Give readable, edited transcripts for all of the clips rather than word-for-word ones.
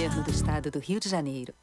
Governo do Estado do Rio de Janeiro.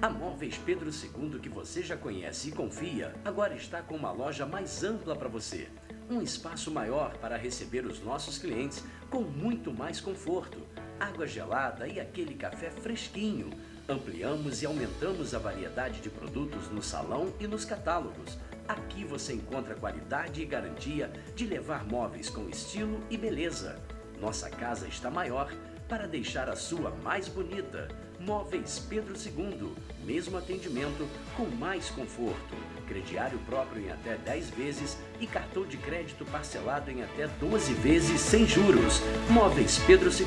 A Móveis Pedro II, que você já conhece e confia, agora está com uma loja mais ampla para você. Um espaço maior para receber os nossos clientes com muito mais conforto, água gelada e aquele café fresquinho. Ampliamos e aumentamos a variedade de produtos no salão e nos catálogos. Aqui você encontra qualidade e garantia de levar móveis com estilo e beleza. Nossa casa está maior para deixar a sua mais bonita. Móveis Pedro II, mesmo atendimento com mais conforto. Crediário próprio em até 10 vezes e cartão de crédito parcelado em até 12 vezes sem juros. Móveis Pedro II,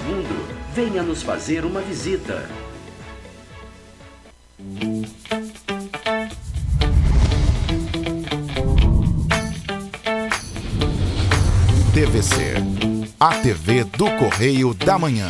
venha nos fazer uma visita. TVC, a TV do Correio da Manhã.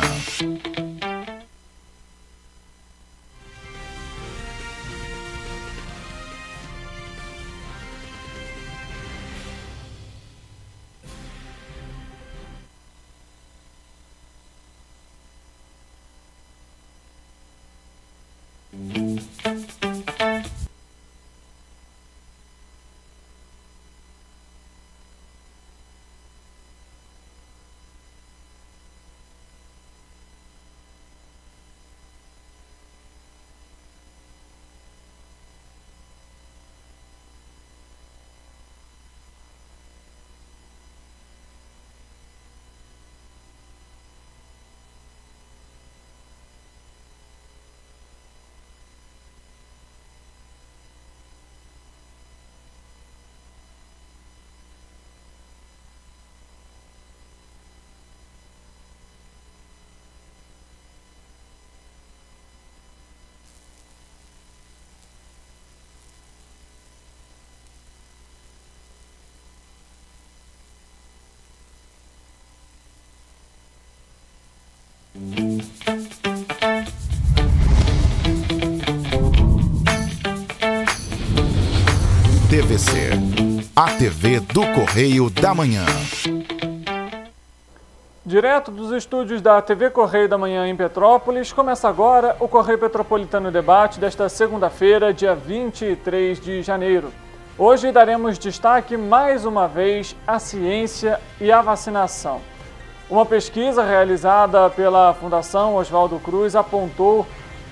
TVC, a TV do Correio da Manhã. Direto dos estúdios da TV Correio da Manhã em Petrópolis, começa agora o Correio Petropolitano Debate desta segunda-feira, dia 23 de janeiro. Hoje daremos destaque mais uma vez à ciência e à vacinação. Uma pesquisa realizada pela Fundação Oswaldo Cruz apontou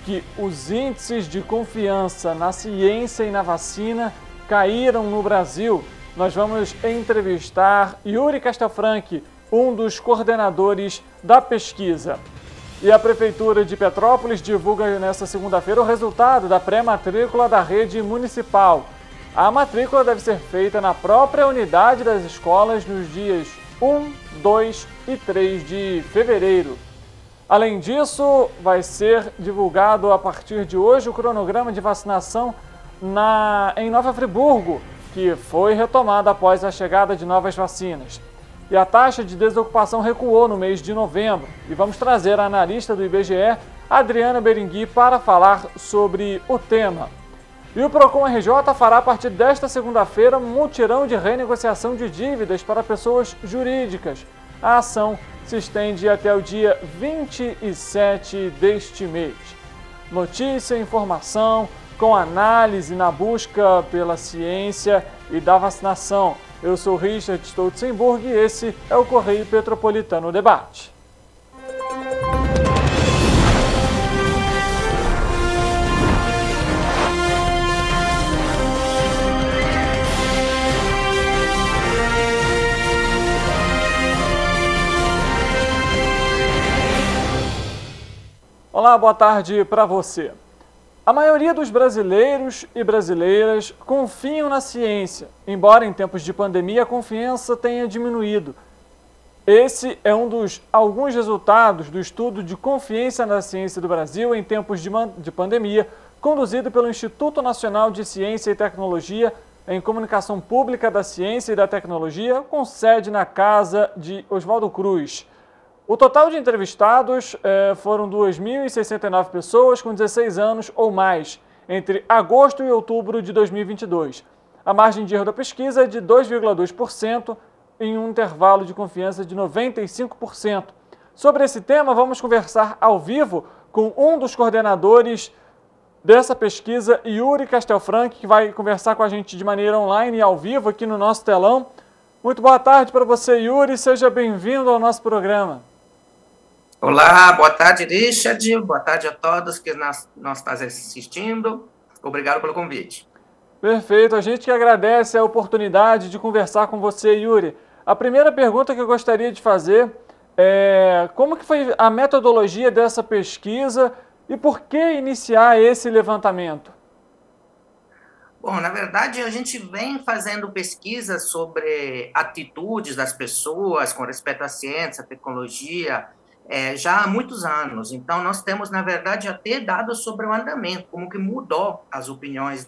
que os índices de confiança na ciência e na vacina caíram no Brasil. Nós vamos entrevistar Yuri Castelfranchi, um dos coordenadores da pesquisa. E a Prefeitura de Petrópolis divulga nesta segunda-feira o resultado da pré-matrícula da rede municipal. A matrícula deve ser feita na própria unidade das escolas nos dias 1, 2 e 3 de fevereiro. Além disso, vai ser divulgado a partir de hoje o cronograma de vacinação em Nova Friburgo, que foi retomada após a chegada de novas vacinas. E a taxa de desocupação recuou no mês de novembro. E vamos trazer a analista do IBGE, Adriana Berengui, para falar sobre o tema. E o Procon RJ fará a partir desta segunda-feira um mutirão de renegociação de dívidas para pessoas jurídicas. A ação se estende até o dia 27 deste mês. Notícia, informação, com análise na busca pela ciência e da vacinação. Eu sou Richard Stoltzenburg e esse é o Correio Petropolitano Debate. Olá, boa tarde para você. A maioria dos brasileiros e brasileiras confiam na ciência, embora em tempos de pandemia a confiança tenha diminuído. Esse é um dos alguns resultados do estudo de confiança na ciência do Brasil em tempos de pandemia, conduzido pelo Instituto Nacional de Ciência e Tecnologia em Comunicação Pública da Ciência e da Tecnologia, com sede na casa de Oswaldo Cruz. O total de entrevistados foram 2.069 pessoas com 16 anos ou mais, entre agosto e outubro de 2022. A margem de erro da pesquisa é de 2,2%, em um intervalo de confiança de 95%. Sobre esse tema, vamos conversar ao vivo com um dos coordenadores dessa pesquisa, Yuri Castelfranchi, que vai conversar com a gente de maneira online e ao vivo aqui no nosso telão. Muito boa tarde para você, Yuri. Seja bem-vindo ao nosso programa. Olá, boa tarde, Richard. Boa tarde a todos que nós estamos assistindo. Obrigado pelo convite. Perfeito. A gente que agradece a oportunidade de conversar com você, Yuri. A primeira pergunta que eu gostaria de fazer é como que foi a metodologia dessa pesquisa e por que iniciar esse levantamento? Bom, na verdade, a gente vem fazendo pesquisas sobre atitudes das pessoas com respeito à ciência, à tecnologia, já há muitos anos. Então, nós temos, na verdade, até dados sobre o andamento, como que mudou as opiniões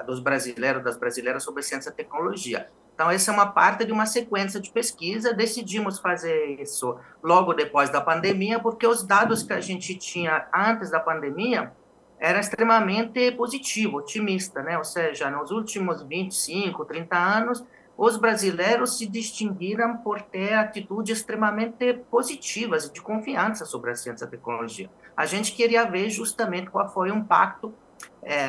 dos brasileiros, das brasileiras sobre ciência e tecnologia. Então, essa é uma parte de uma sequência de pesquisa. Decidimos fazer isso logo depois da pandemia, porque os dados que a gente tinha antes da pandemia era extremamente positivo, otimista, né? Ou seja, nos últimos 25, 30 anos, os brasileiros se distinguiram por ter atitudes extremamente positivas e de confiança sobre a ciência e a tecnologia. A gente queria ver justamente qual foi o impacto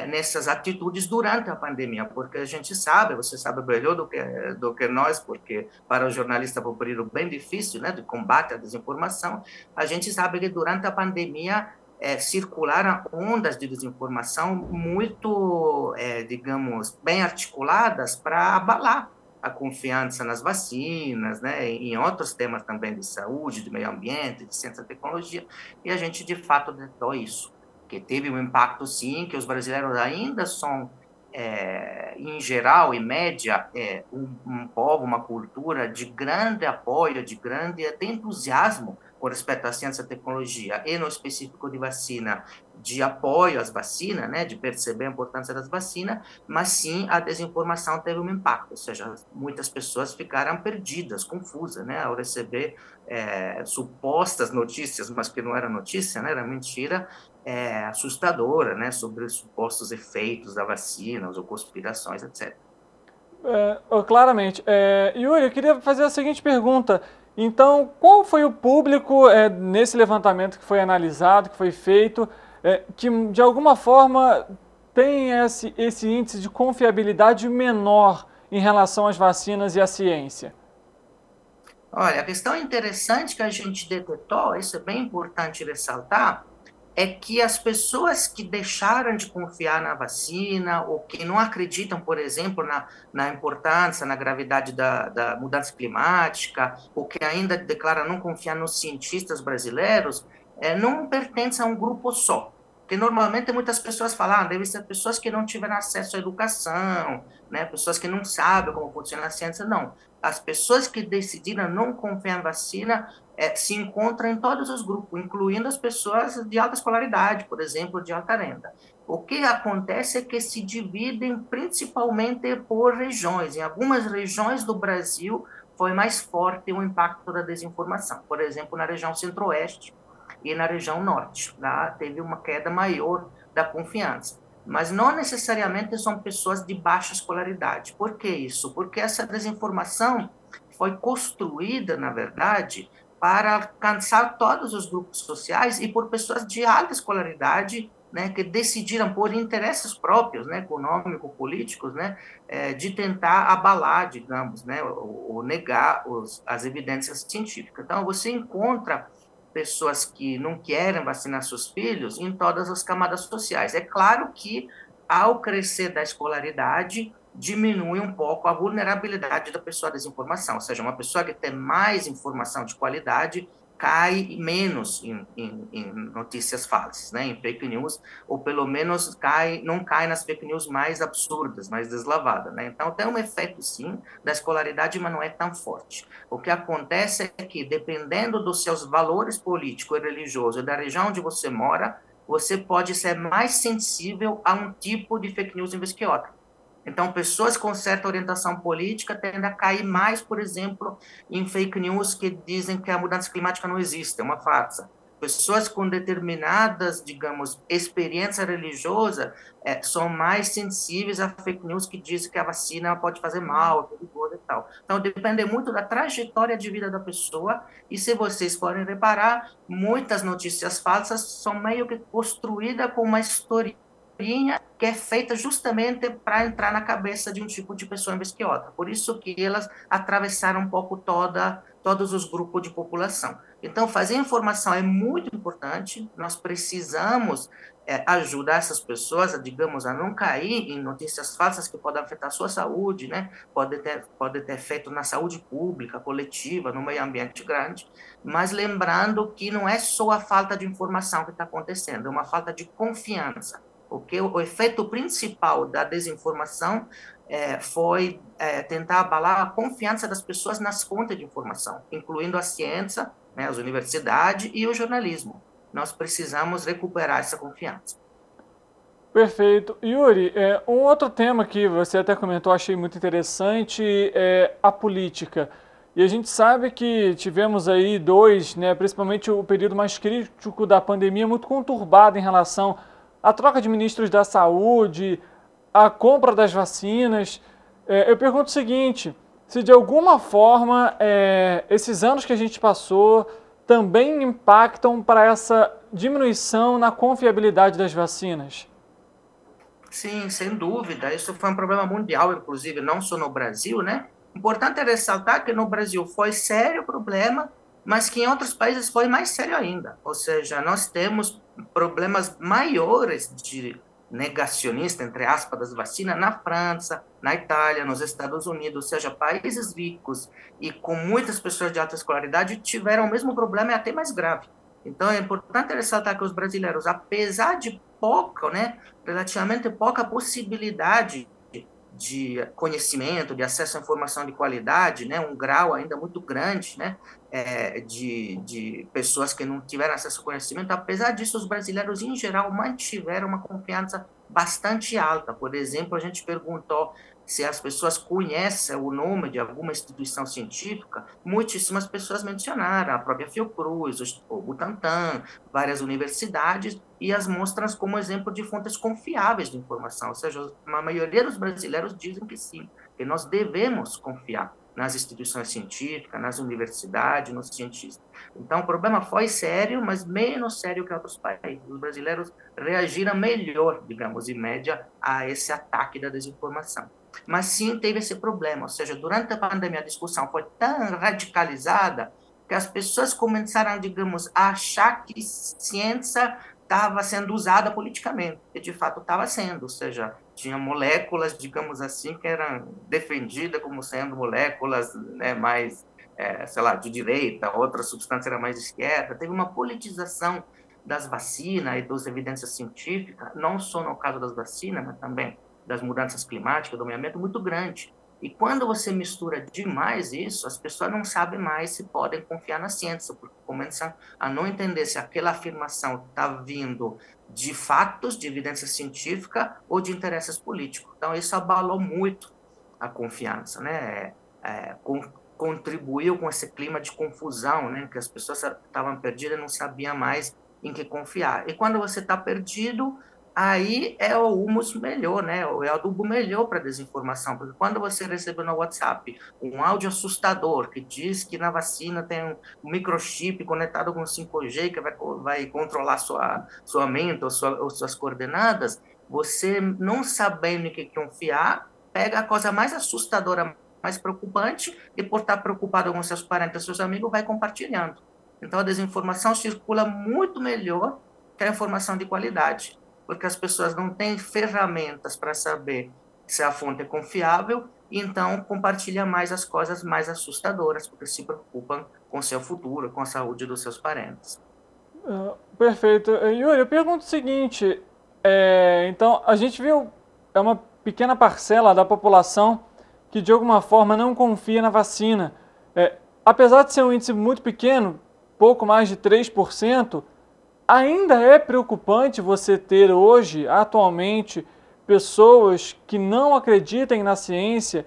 nessas atitudes durante a pandemia, porque a gente sabe, você sabe melhor do que nós, porque para o jornalista foi um período bem difícil, né, de combate à desinformação. A gente sabe que durante a pandemia circularam ondas de desinformação muito, digamos, bem articuladas para abalar a confiança nas vacinas, né, em outros temas também de saúde, de meio ambiente, de ciência e tecnologia, e a gente, de fato, detectou isso, que teve um impacto, sim, que os brasileiros ainda são, em geral, em média, um povo, uma cultura de grande apoio, de grande até entusiasmo com respeito à ciência e tecnologia, e no específico de vacina, de apoio às vacinas, né, de perceber a importância das vacinas, mas sim a desinformação teve um impacto, ou seja, muitas pessoas ficaram perdidas, confusas, né, ao receber supostas notícias, mas que não era notícia, né, era mentira, assustadora, né, sobre os supostos efeitos da vacina, ou conspirações, etc. Claramente. Yuri, eu queria fazer a seguinte pergunta. Então, qual foi o público nesse levantamento que foi analisado, que foi feito, que de alguma forma tem esse índice de confiabilidade menor em relação às vacinas e à ciência? Olha, a questão interessante que a gente detectou, isso é bem importante ressaltar, é que as pessoas que deixaram de confiar na vacina ou que não acreditam, por exemplo, na importância, na gravidade da mudança climática, ou que ainda declaram não confiar nos cientistas brasileiros, não pertencem a um grupo só. Porque normalmente muitas pessoas falam, devem ser pessoas que não tiveram acesso à educação, né, pessoas que não sabem como funciona a ciência. Não, as pessoas que decidiram não confiar em vacina se encontram em todos os grupos, incluindo as pessoas de alta escolaridade, por exemplo, de alta renda. O que acontece é que se dividem principalmente por regiões. Em algumas regiões do Brasil foi mais forte o impacto da desinformação. Por exemplo, na região centro-oeste e na região norte, lá teve uma queda maior da confiança. Mas não necessariamente são pessoas de baixa escolaridade. Por que isso? Porque essa desinformação foi construída, na verdade, para alcançar todos os grupos sociais e por pessoas de alta escolaridade, né, que decidiram por interesses próprios, né, econômicos, políticos, né, de tentar abalar, digamos, né, ou negar as evidências científicas. Então, você encontra pessoas que não querem vacinar seus filhos em todas as camadas sociais. É claro que, ao crescer da escolaridade, diminui um pouco a vulnerabilidade da pessoa à desinformação, ou seja, uma pessoa que tem mais informação de qualidade cai menos em notícias falsas, né, em fake news, ou pelo menos não cai nas fake news mais absurdas, mais deslavadas, né? Então tem um efeito sim da escolaridade, mas não é tão forte. O que acontece é que, dependendo dos seus valores políticos e religiosos, da região onde você mora, você pode ser mais sensível a um tipo de fake news em vez que outra. Então, pessoas com certa orientação política tendem a cair mais, por exemplo, em fake news que dizem que a mudança climática não existe, é uma farsa. Pessoas com determinadas, digamos, experiência religiosa são mais sensíveis a fake news que dizem que a vacina pode fazer mal, é perigoso e tal. Então, depende muito da trajetória de vida da pessoa, e se vocês forem reparar, muitas notícias falsas são meio que construídas com uma historinha que é feita justamente para entrar na cabeça de um tipo de pessoa em vez que outra. Por isso que elas atravessaram um pouco todos os grupos de população. Então, fazer informação é muito importante, nós precisamos ajudar essas pessoas, digamos, a não cair em notícias falsas que podem afetar a sua saúde, né? Pode ter efeito na saúde pública, coletiva, no meio ambiente grande, mas lembrando que não é só a falta de informação que está acontecendo, é uma falta de confiança. Porque o efeito principal da desinformação foi tentar abalar a confiança das pessoas nas fontes de informação, incluindo a ciência, né, as universidades e o jornalismo. Nós precisamos recuperar essa confiança. Perfeito. Yuri, um outro tema que você até comentou, achei muito interessante, é a política. E a gente sabe que tivemos aí principalmente o período mais crítico da pandemia, muito conturbado em relação a troca de ministros da saúde, a compra das vacinas. Eu pergunto o seguinte, se de alguma forma esses anos que a gente passou também impactam para essa diminuição na confiabilidade das vacinas? Sim, sem dúvida. Isso foi um problema mundial, inclusive, não só no Brasil, né? Importante é ressaltar que no Brasil foi sério o problema, mas que em outros países foi mais sério ainda. Ou seja, nós temos problemas maiores de negacionista, entre aspas, das vacinas na França, na Itália, nos Estados Unidos, ou seja, países ricos e com muitas pessoas de alta escolaridade tiveram o mesmo problema e até mais grave. Então, é importante ressaltar que os brasileiros, apesar de relativamente pouca possibilidade de conhecimento, de acesso à informação de qualidade, né, um grau ainda muito grande, né, de pessoas que não tiveram acesso ao conhecimento, apesar disso, os brasileiros, em geral, mantiveram uma confiança bastante alta. Por exemplo, a gente perguntou se as pessoas conhecem o nome de alguma instituição científica, muitíssimas pessoas mencionaram, a própria Fiocruz, o Butantan, várias universidades, e as mostram como exemplo de fontes confiáveis de informação. Ou seja, a maioria dos brasileiros dizem que sim, que nós devemos confiar nas instituições científicas, nas universidades, nos cientistas. Então, o problema foi sério, mas menos sério que outros países. Os brasileiros reagiram melhor, digamos, em média, a esse ataque da desinformação. Mas sim, teve esse problema, ou seja, durante a pandemia a discussão foi tão radicalizada que as pessoas começaram, digamos, a achar que ciência estava sendo usada politicamente, e de fato estava sendo, ou seja, tinha moléculas, digamos assim, que eram defendidas como sendo moléculas, né, mais, de direita, outras substâncias eram mais de esquerda. Teve uma politização das vacinas e das evidências científicas, não só no caso das vacinas, mas também das mudanças climáticas, do meio ambiente, muito grande. E quando você mistura demais isso, as pessoas não sabem mais se podem confiar na ciência, porque começam a não entender se aquela afirmação está vindo de fatos, de evidência científica ou de interesses políticos. Então, isso abalou muito a confiança, né? Contribuiu com esse clima de confusão, né? Que as pessoas estavam perdidas e não sabiam mais em que confiar. E quando você está perdido, aí é o humus melhor, né? É o adubo melhor para desinformação, porque quando você recebe no WhatsApp um áudio assustador que diz que na vacina tem um microchip conectado com 5G que vai controlar sua mente ou suas coordenadas, você, não sabendo em que confiar, pega a coisa mais assustadora, mais preocupante, e por estar preocupado com seus parentes, seus amigos, vai compartilhando. Então, a desinformação circula muito melhor que a informação de qualidade, porque as pessoas não têm ferramentas para saber se a fonte é confiável então compartilha mais as coisas mais assustadoras, porque se preocupam com seu futuro, com a saúde dos seus parentes. Perfeito. Yuri, eu pergunto o seguinte, então a gente viu, é uma pequena parcela da população que de alguma forma não confia na vacina. Apesar de ser um índice muito pequeno, pouco mais de 3%, ainda é preocupante você ter hoje, atualmente, pessoas que não acreditem na ciência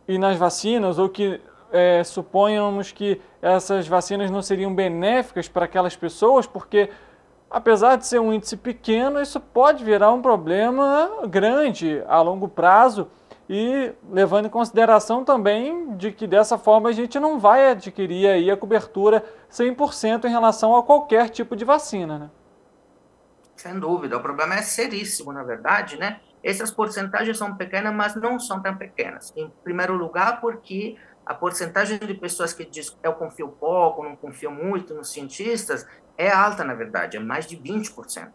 e nas vacinas, ou que suponhamos que essas vacinas não seriam benéficas para aquelas pessoas, porque apesar de ser um índice pequeno, isso pode virar um problema grande a longo prazo, e levando em consideração também de que dessa forma a gente não vai adquirir aí a cobertura 100% em relação a qualquer tipo de vacina, né? Sem dúvida, o problema é seríssimo, na verdade, né? Essas porcentagens são pequenas, mas não são tão pequenas. Em primeiro lugar, porque a porcentagem de pessoas que diz eu confio pouco, não confio muito nos cientistas, é alta, na verdade, é mais de 20%.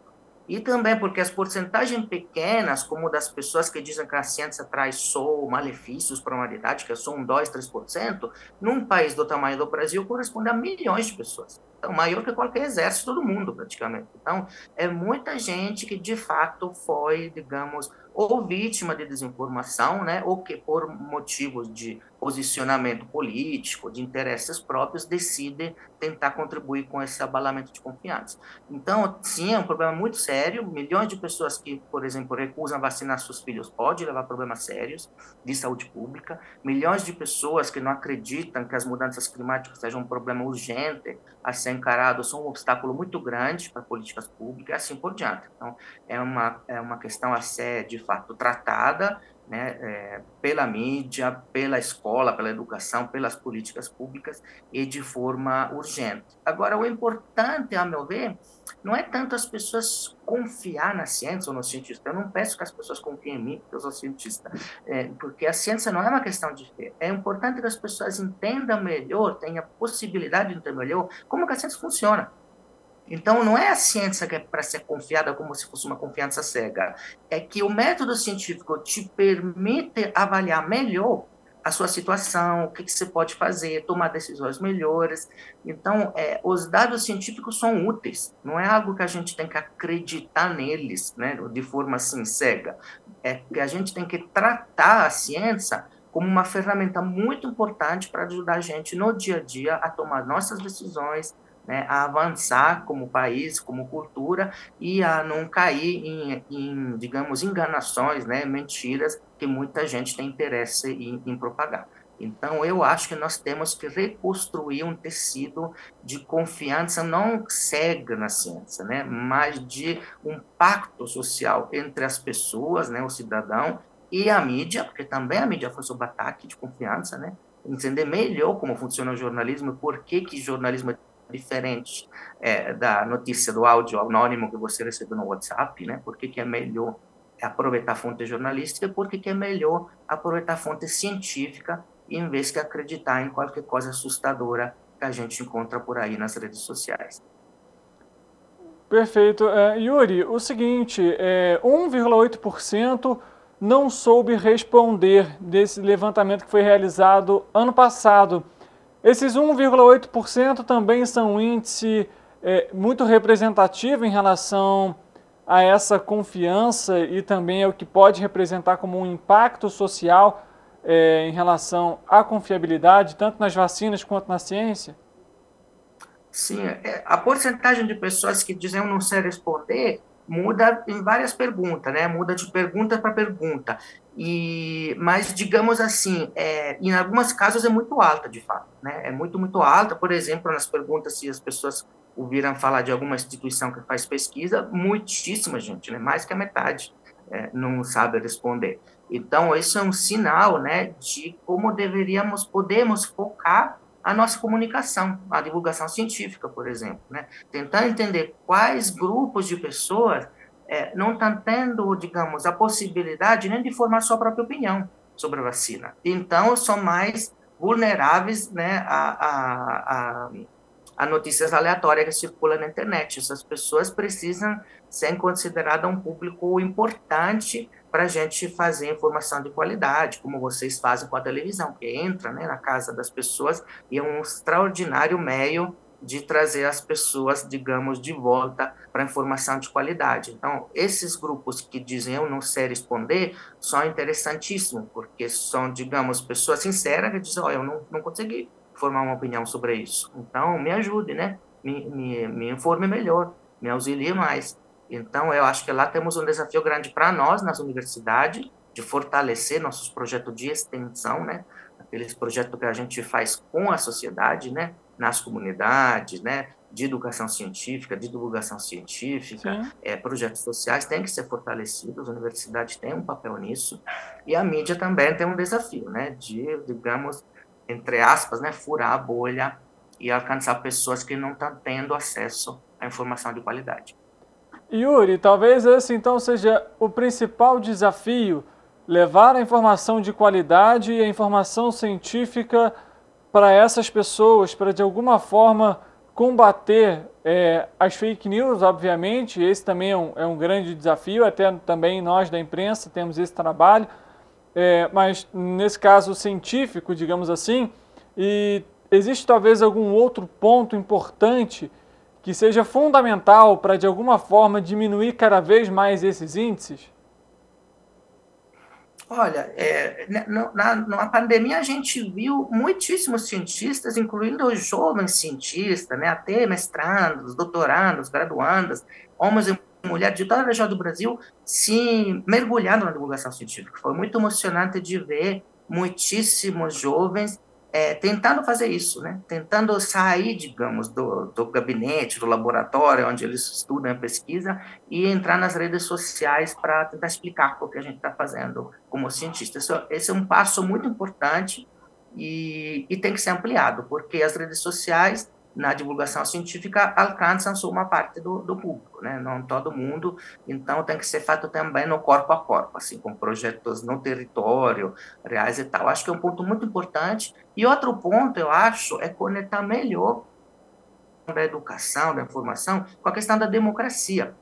E também porque as porcentagens pequenas, como das pessoas que dizem que a ciência traz só malefícios para a humanidade, que é só 2, 3%, num país do tamanho do Brasil, corresponde a milhões de pessoas. Então, maior que qualquer exército do mundo, praticamente. Então, é muita gente que, de fato, foi, digamos, ou vítima de desinformação, né, ou que, por motivos de posicionamento político, de interesses próprios, decide tentar contribuir com esse abalamento de confiança. Então, sim, é um problema muito sério. Milhões de pessoas que, por exemplo, recusam vacinar seus filhos pode levar a problemas sérios de saúde pública. Milhões de pessoas que não acreditam que as mudanças climáticas sejam um problema urgente a ser encarado, são um obstáculo muito grande para políticas públicas e assim por diante. Então, é uma questão a ser, de fato, tratada, né, pela mídia, pela escola, pela educação, pelas políticas públicas e de forma urgente. Agora, o importante, a meu ver, não é tanto as pessoas confiar na ciência ou no cientista. Eu não peço que as pessoas confiem em mim, porque eu sou cientista, porque a ciência não é uma questão de fé. É importante que as pessoas entendam melhor, tenham a possibilidade de entender melhor como que a ciência funciona. Então, não é a ciência que é para ser confiada como se fosse uma confiança cega. É que o método científico te permite avaliar melhor a sua situação, o que você pode fazer, tomar decisões melhores. Então, os dados científicos são úteis. Não é algo que a gente tem que acreditar neles, né, de forma assim, cega. É que a gente tem que tratar a ciência como uma ferramenta muito importante para ajudar a gente no dia a dia a tomar nossas decisões, né, a avançar como país, como cultura, e a não cair em digamos, enganações, né, mentiras que muita gente tem interesse em propagar. Então, eu acho que nós temos que reconstruir um tecido de confiança não cega na ciência, né, mas de um pacto social entre as pessoas, né, o cidadão, e a mídia, porque também a mídia foi sob ataque de confiança, né, entender melhor como funciona o jornalismo e por que jornalismo é diferente da notícia do áudio anônimo que você recebeu no WhatsApp, né? Por que é melhor aproveitar a fonte jornalística e por que é melhor aproveitar a fonte científica em vez de acreditar em qualquer coisa assustadora que a gente encontra por aí nas redes sociais. Perfeito. Yuri, o seguinte, 1,8% não soube responder desse levantamento que foi realizado ano passado. Esses 1,8% também são um índice muito representativo em relação a essa confiança e também é o que pode representar como um impacto social em relação à confiabilidade, tanto nas vacinas quanto na ciência? Sim, a porcentagem de pessoas que dizem eu não sei responder muda em várias perguntas, né? Muda de pergunta para pergunta. Mas, digamos assim, em alguns casos é muito alta, de fato, né? É muito, muito alta. Por exemplo, nas perguntas, se as pessoas ouviram falar de alguma instituição que faz pesquisa, muitíssima gente, né? Mais que a metade não sabe responder. Então, esse é um sinal, né, de como podemos focar a nossa comunicação, a divulgação científica, por exemplo, né? Tentar entender quais grupos de pessoas não estão tendo, digamos, a possibilidade nem de formar sua própria opinião sobre a vacina. Então, são mais vulneráveis, né, a notícias aleatórias que circulam na internet. Essas pessoas precisam ser consideradas um público importante para a gente fazer informação de qualidade, como vocês fazem com a televisão, que entra, né, na casa das pessoas e é um extraordinário meio de trazer as pessoas, digamos, de volta para a informação de qualidade. Então, esses grupos que dizem eu não sei responder são interessantíssimos, porque são, digamos, pessoas sinceras que dizem, eu não consegui formar uma opinião sobre isso. Então, me ajude, né? Me informe melhor, me auxilie mais. Então, eu acho que lá temos um desafio grande para nós, nas universidades, de fortalecer nossos projetos de extensão, né? Aqueles projetos que a gente faz com a sociedade, né? Nas comunidades, né? De educação científica, de divulgação científica, projetos sociais têm que ser fortalecidos, as universidades têm um papel nisso, e a mídia também tem um desafio, né? De, digamos, entre aspas, né? Furar a bolha e alcançar pessoas que não estão tendo acesso à informação de qualidade. Yuri, talvez esse então seja o principal desafio, levar a informação de qualidade e a informação científica para essas pessoas, para de alguma forma combater as fake news, obviamente. Esse também é um grande desafio, até também nós da imprensa temos esse trabalho, mas nesse caso científico, digamos assim, e existe talvez algum outro ponto importante que seja fundamental para, de alguma forma, diminuir cada vez mais esses índices? Olha, na pandemia a gente viu muitíssimos cientistas, incluindo os jovens cientistas, né, até mestrandos, doutorandos, graduandos, homens e mulheres de toda a região do Brasil, se mergulhando na divulgação científica. Foi muito emocionante de ver muitíssimos jovens tentando fazer isso, né? Tentando sair, digamos, do gabinete, do laboratório onde eles estudam a pesquisa e entrar nas redes sociais para tentar explicar o que a gente está fazendo como cientista. Esse é um passo muito importante e tem que ser ampliado, porque as redes sociais, na divulgação científica, alcançam só uma parte do público, né? Não todo mundo, então tem que ser feito também no corpo a corpo, assim, com projetos no território, reais e tal. Acho que é um ponto muito importante. E outro ponto, eu acho, é conectar melhor da educação, da informação, com a questão da democracia.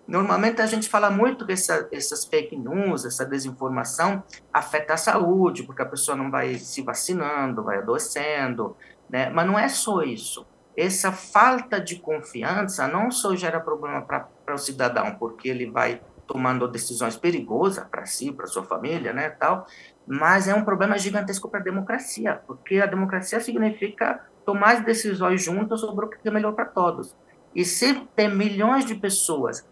Normalmente a gente fala muito que essas fake news, essa desinformação afeta a saúde, porque a pessoa não vai se vacinando, vai adoecendo, né? Mas não é só isso. Essa falta de confiança não só gera problema para o cidadão, porque ele vai tomando decisões perigosas para si, para sua família, né, tal, mas é um problema gigantesco para a democracia, porque a democracia significa tomar decisões juntas sobre o que é melhor para todos. E se tem milhões de pessoas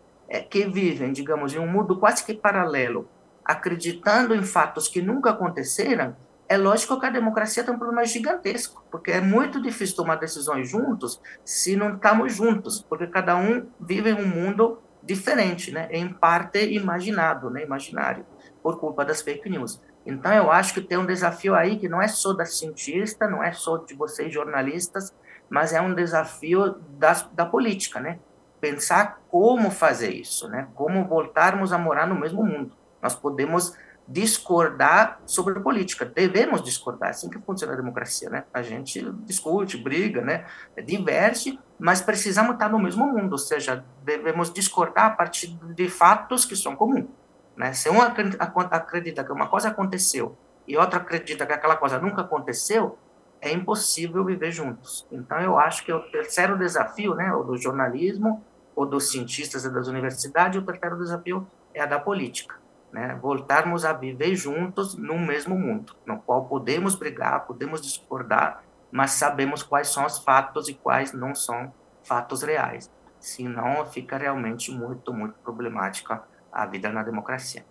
que vivem, digamos, em um mundo quase que paralelo, acreditando em fatos que nunca aconteceram, é lógico que a democracia tem um problema gigantesco, porque é muito difícil tomar decisões juntos se não estamos juntos, porque cada um vive em um mundo diferente, né? Em parte imaginado, né? Imaginário, por culpa das fake news. Então, eu acho que tem um desafio aí que não é só da cientista, não é só de vocês jornalistas, mas é um desafio da política, né? Pensar como fazer isso, né? Como voltarmos a morar no mesmo mundo. Nós podemos discordar sobre política, devemos discordar, é assim que funciona a democracia, né? A gente discute, briga, né? Diverge, mas precisamos estar no mesmo mundo, ou seja, devemos discordar a partir de fatos que são comuns, né? Se um acredita que uma coisa aconteceu e outro acredita que aquela coisa nunca aconteceu, é impossível viver juntos. Então, eu acho que o terceiro desafio, né, o do jornalismo, ou dos cientistas e das universidades, o terceiro desafio é a da política. Né, voltarmos a viver juntos no mesmo mundo, no qual podemos brigar, podemos discordar, mas sabemos quais são os fatos e quais não são fatos reais. Senão, fica realmente muito, muito problemática a vida na democracia.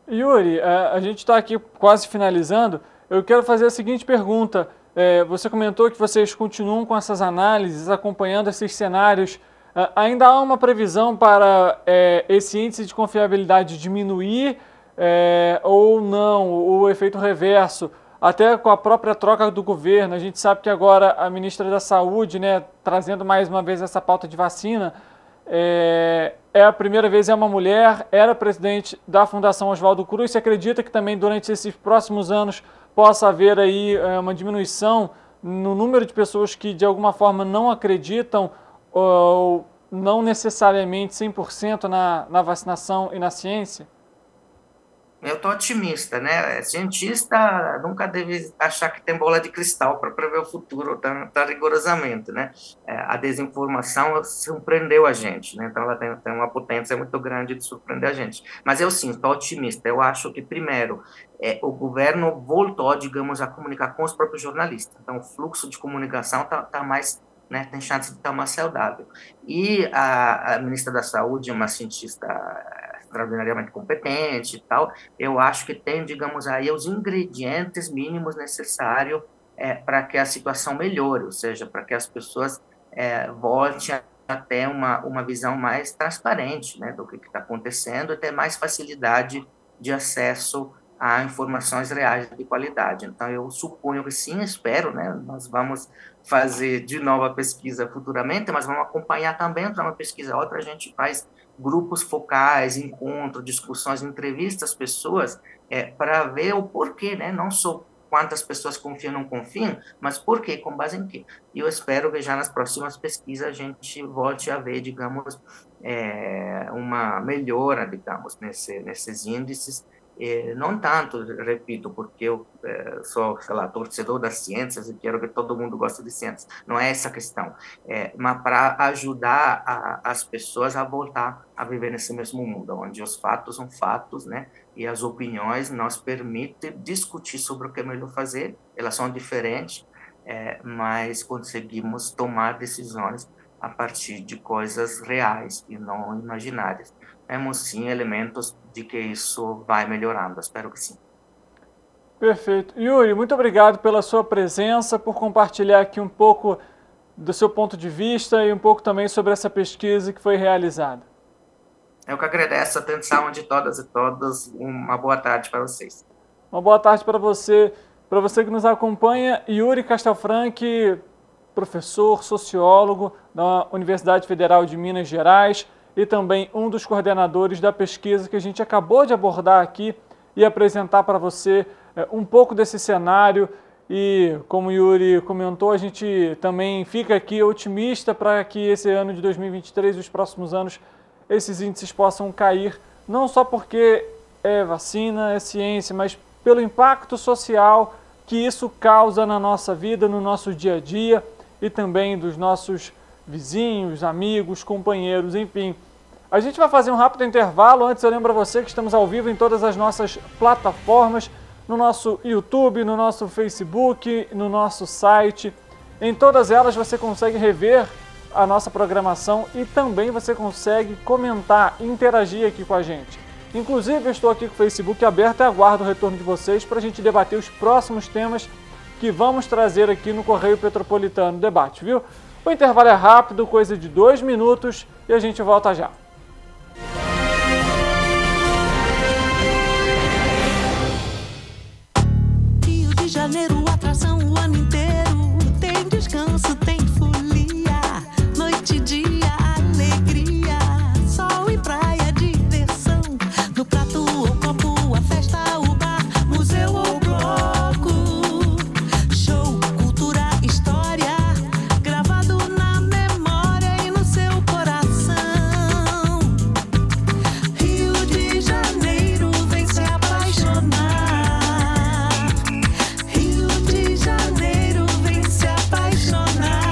Yuri, a gente está aqui quase finalizando. Eu quero fazer a seguinte pergunta. Você comentou que vocês continuam com essas análises, acompanhando esses cenários. Ainda há uma previsão para esse índice de confiabilidade diminuir ou não, o efeito reverso, até com a própria troca do governo? A gente sabe que agora a ministra da Saúde, né, trazendo mais uma vez essa pauta de vacina, a primeira vez é uma mulher, era presidente da Fundação Oswaldo Cruz. Você acredita que também durante esses próximos anos possa haver aí uma diminuição no número de pessoas que de alguma forma não acreditam ou não necessariamente 100% na vacinação e na ciência? Eu estou otimista, né? Cientista nunca deve achar que tem bola de cristal para prever o futuro tão rigorosamente, né? A desinformação surpreendeu a gente, né? Então ela tem uma potência muito grande de surpreender a gente. Mas eu sim, estou otimista. Eu acho que, primeiro, o governo voltou, digamos, a comunicar com os próprios jornalistas. Então o fluxo de comunicação tá mais, né, tem chance de estar mais saudável. E a ministra da Saúde é uma cientista extraordinariamente competente e tal, eu acho que tem, digamos aí, os ingredientes mínimos necessários para que a situação melhore, ou seja, para que as pessoas voltem a ter uma visão mais transparente, né, do que está acontecendo e ter mais facilidade de acesso a informações reais de qualidade. Então, eu suponho que sim, espero, né, nós vamos fazer de novo a pesquisa futuramente, mas vamos acompanhar também uma pesquisa, outra a gente faz grupos focais, encontros, discussões, entrevistas às pessoas para ver o porquê, né? Não só quantas pessoas confiam ou não confiam, mas por quê, com base em quê. E eu espero que já nas próximas pesquisas a gente volte a ver, digamos, uma melhora, digamos, nesses índices. Não tanto, repito, porque eu sou, sei lá, torcedor das ciências e quero que todo mundo goste de ciências. Não é essa a questão. Mas para ajudar as pessoas a voltar a viver nesse mesmo mundo, onde os fatos são fatos, né? E as opiniões nos permitem discutir sobre o que é melhor fazer. Elas são diferentes, mas conseguimos tomar decisões a partir de coisas reais e não imaginárias. Temos sim elementos de que isso vai melhorando, espero que sim. Perfeito. Yuri, muito obrigado pela sua presença, por compartilhar aqui um pouco do seu ponto de vista e um pouco também sobre essa pesquisa que foi realizada. Eu que agradeço a atenção de todas e todos. Uma boa tarde para vocês. Uma boa tarde para você que nos acompanha. Yuri Castelfranchi, professor, sociólogo da Universidade Federal de Minas Gerais e também um dos coordenadores da pesquisa que a gente acabou de abordar aqui e apresentar para você um pouco desse cenário. E, como o Yuri comentou, a gente também fica aqui otimista para que esse ano de 2023 e os próximos anos esses índices possam cair, não só porque é vacina, é ciência, mas pelo impacto social que isso causa na nossa vida, no nosso dia a dia e também dos nossos vizinhos, amigos, companheiros, enfim. A gente vai fazer um rápido intervalo. Antes eu lembro a você que estamos ao vivo em todas as nossas plataformas, no nosso YouTube, no nosso Facebook, no nosso site. Em todas elas você consegue rever a nossa programação e também você consegue comentar, interagir aqui com a gente. Inclusive eu estou aqui com o Facebook aberto e aguardo o retorno de vocês para a gente debater os próximos temas que vamos trazer aqui no Correio Petropolitano Debate, viu? O intervalo é rápido, coisa de 2 minutos e a gente volta já. Rio de Janeiro, atração o ano inteiro. Tem descanso, tem folia, noite e dia, alegria, sol e praia, diversão. No prato ou copo, a festa, o bar, museu ou bloco. Show, cultura, história, gravado na memória e no seu coração. Rio de Janeiro, vem se apaixonar. Rio de Janeiro, vem se apaixonar.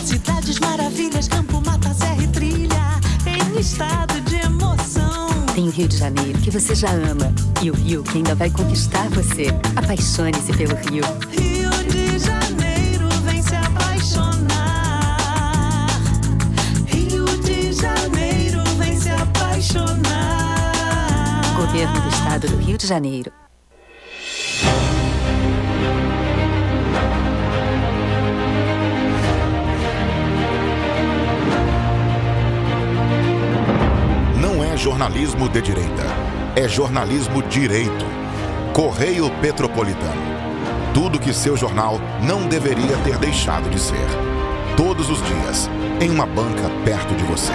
Cidades maravilhas, campo, mata, serra e trilha, em estado de emoção. Tem o Rio de Janeiro, que você já ama, e o Rio que ainda vai conquistar você. Apaixone-se pelo Rio. Rio de Janeiro, vem se apaixonar. Rio de Janeiro, vem se apaixonar. Governo do Estado do Rio de Janeiro. Não é jornalismo de direita, é jornalismo direito. Correio Petropolitano. Tudo que seu jornal não deveria ter deixado de ser. Todos os dias, em uma banca perto de você.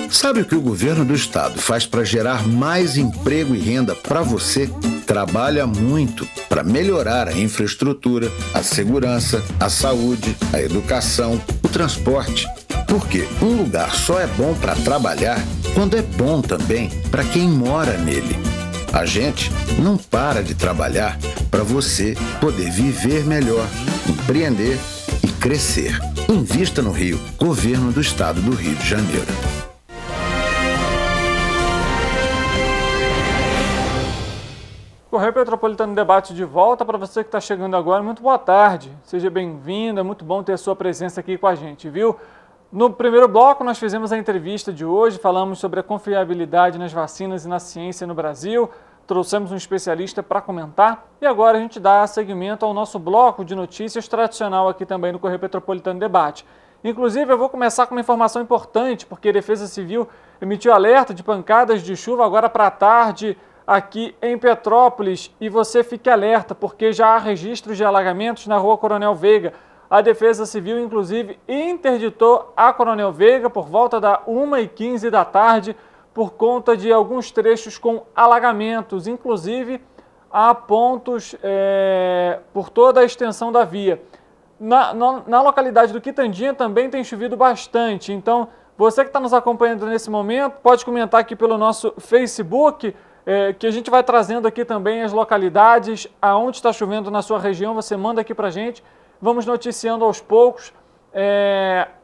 Sabe o que o governo do estado faz para gerar mais emprego e renda para você? Trabalha muito para melhorar a infraestrutura, a segurança, a saúde, a educação, o transporte. Porque um lugar só é bom para trabalhar quando é bom também para quem mora nele. A gente não para de trabalhar para você poder viver melhor, empreender e crescer. Invista no Rio, Governo do Estado do Rio de Janeiro. Correio Petropolitano Debate de volta. Para você que está chegando agora, muito boa tarde. Seja bem-vindo, é muito bom ter a sua presença aqui com a gente, viu? No primeiro bloco, nós fizemos a entrevista de hoje, falamos sobre a confiabilidade nas vacinas e na ciência no Brasil, trouxemos um especialista para comentar e agora a gente dá seguimento ao nosso bloco de notícias tradicional aqui também no Correio Petropolitano Debate. Inclusive, eu vou começar com uma informação importante, porque a Defesa Civil emitiu alerta de pancadas de chuva agora para a tarde aqui em Petrópolis e você fique alerta, porque já há registros de alagamentos na rua Coronel Veiga. A Defesa Civil, inclusive, interditou a Coronel Veiga por volta da 1h15 da tarde por conta de alguns trechos com alagamentos. Inclusive, há pontos por toda a extensão da via. Na localidade do Quitandinha também tem chovido bastante. Então, você que está nos acompanhando nesse momento, pode comentar aqui pelo nosso Facebook, que a gente vai trazendo aqui também as localidades, aonde está chovendo na sua região, você manda aqui para a gente. Vamos noticiando aos poucos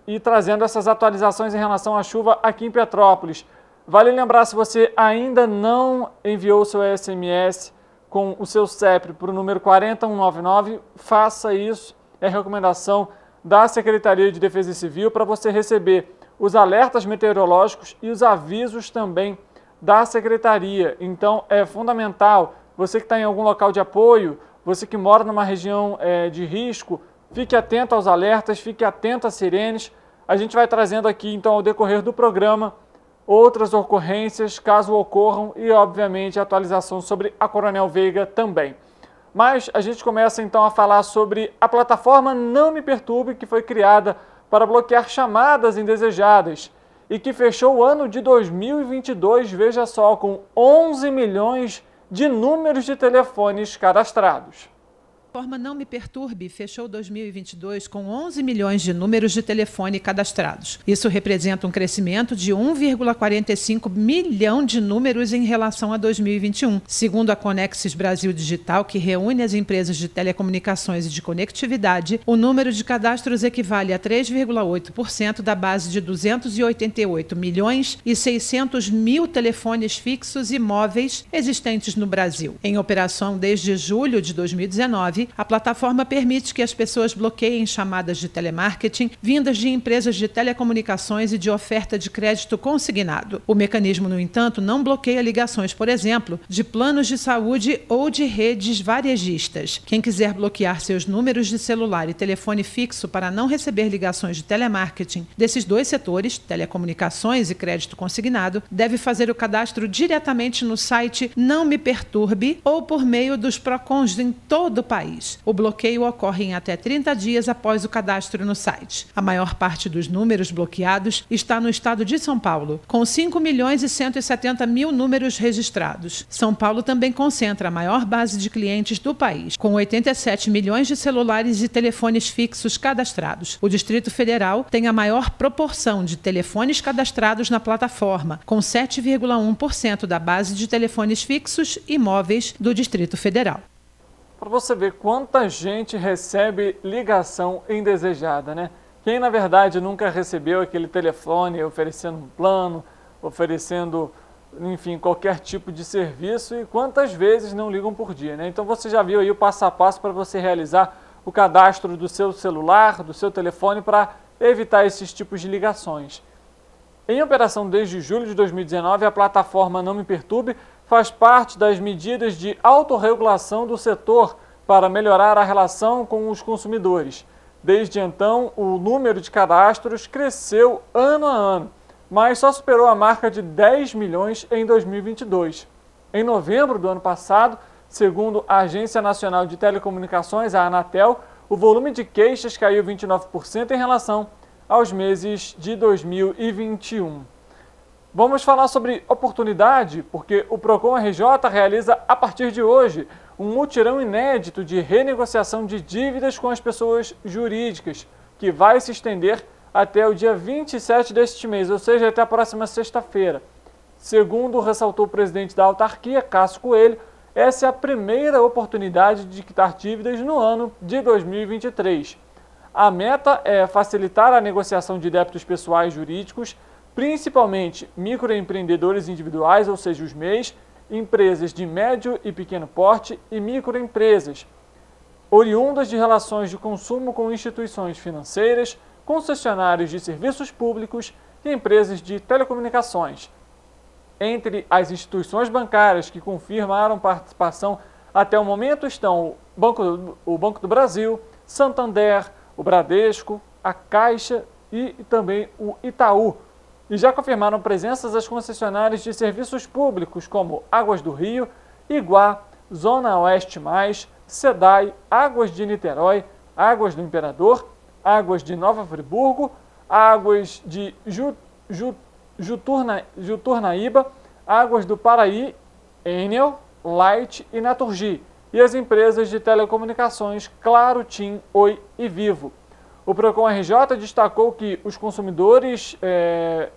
e trazendo essas atualizações em relação à chuva aqui em Petrópolis. Vale lembrar, se você ainda não enviou o seu SMS com o seu CEP para o número 40199, faça isso. É a recomendação da Secretaria de Defesa Civil para você receber os alertas meteorológicos e os avisos também da Secretaria. Então, é fundamental, você que está em algum local de apoio, você que mora numa região de risco, fique atento aos alertas, fique atento às sirenes. A gente vai trazendo aqui, então, ao decorrer do programa, outras ocorrências, caso ocorram, e, obviamente, a atualização sobre a Coronel Veiga também. Mas a gente começa, então, a falar sobre a plataforma Não Me Perturbe, que foi criada para bloquear chamadas indesejadas e que fechou o ano de 2022, veja só, com 11 milhões de números de telefones cadastrados. A plataforma Não Me Perturbe fechou 2022 com 11 milhões de números de telefone cadastrados. Isso representa um crescimento de 1,45 milhão de números em relação a 2021. Segundo a Conexis Brasil Digital, que reúne as empresas de telecomunicações e de conectividade, o número de cadastros equivale a 3,8% da base de 288 milhões e 600 mil telefones fixos e móveis existentes no Brasil. Em operação desde julho de 2019, a plataforma permite que as pessoas bloqueiem chamadas de telemarketing vindas de empresas de telecomunicações e de oferta de crédito consignado. O mecanismo, no entanto, não bloqueia ligações, por exemplo, de planos de saúde ou de redes varejistas. Quem quiser bloquear seus números de celular e telefone fixo para não receber ligações de telemarketing desses dois setores, telecomunicações e crédito consignado, deve fazer o cadastro diretamente no site Não Me Perturbe ou por meio dos PROCONs em todo o país. O bloqueio ocorre em até 30 dias após o cadastro no site. A maior parte dos números bloqueados está no estado de São Paulo, com 5 milhões e 170 mil números registrados. São Paulo também concentra a maior base de clientes do país, com 87 milhões de celulares e telefones fixos cadastrados. O Distrito Federal tem a maior proporção de telefones cadastrados na plataforma, com 7,1% da base de telefones fixos e móveis do Distrito Federal. Para você ver quanta gente recebe ligação indesejada, né? Quem, na verdade, nunca recebeu aquele telefone oferecendo um plano, oferecendo, enfim, qualquer tipo de serviço, e quantas vezes não ligam por dia, né? Então você já viu aí o passo a passo para você realizar o cadastro do seu celular, do seu telefone, para evitar esses tipos de ligações. Em operação desde julho de 2019, a plataforma Não Me Perturbe faz parte das medidas de autorregulação do setor para melhorar a relação com os consumidores. Desde então, o número de cadastros cresceu ano a ano, mas só superou a marca de 10 milhões em 2022. Em novembro do ano passado, segundo a Agência Nacional de Telecomunicações, a Anatel, o volume de queixas caiu 29% em relação aos meses de 2021. Vamos falar sobre oportunidade, porque o Procon RJ realiza, a partir de hoje, um mutirão inédito de renegociação de dívidas com as pessoas jurídicas, que vai se estender até o dia 27 deste mês, ou seja, até a próxima sexta-feira. Segundo ressaltou o presidente da autarquia, Cássio Coelho, essa é a primeira oportunidade de quitar dívidas no ano de 2023. A meta é facilitar a negociação de débitos pessoais jurídicos, principalmente microempreendedores individuais, ou seja, os MEIs, empresas de médio e pequeno porte e microempresas, oriundas de relações de consumo com instituições financeiras, concessionários de serviços públicos e empresas de telecomunicações. Entre as instituições bancárias que confirmaram participação até o momento estão o Banco do Brasil, Santander, o Bradesco, a Caixa e também o Itaú. E já confirmaram presenças as concessionárias de serviços públicos como Águas do Rio, Iguá, Zona Oeste+, SEDAI, Águas de Niterói, Águas do Imperador, Águas de Nova Friburgo, Águas de Juturnaíba, Águas do Paraí, Enel, Light e Naturgy, e as empresas de telecomunicações Claro, TIM, Oi e Vivo. O Procon RJ destacou que os consumidores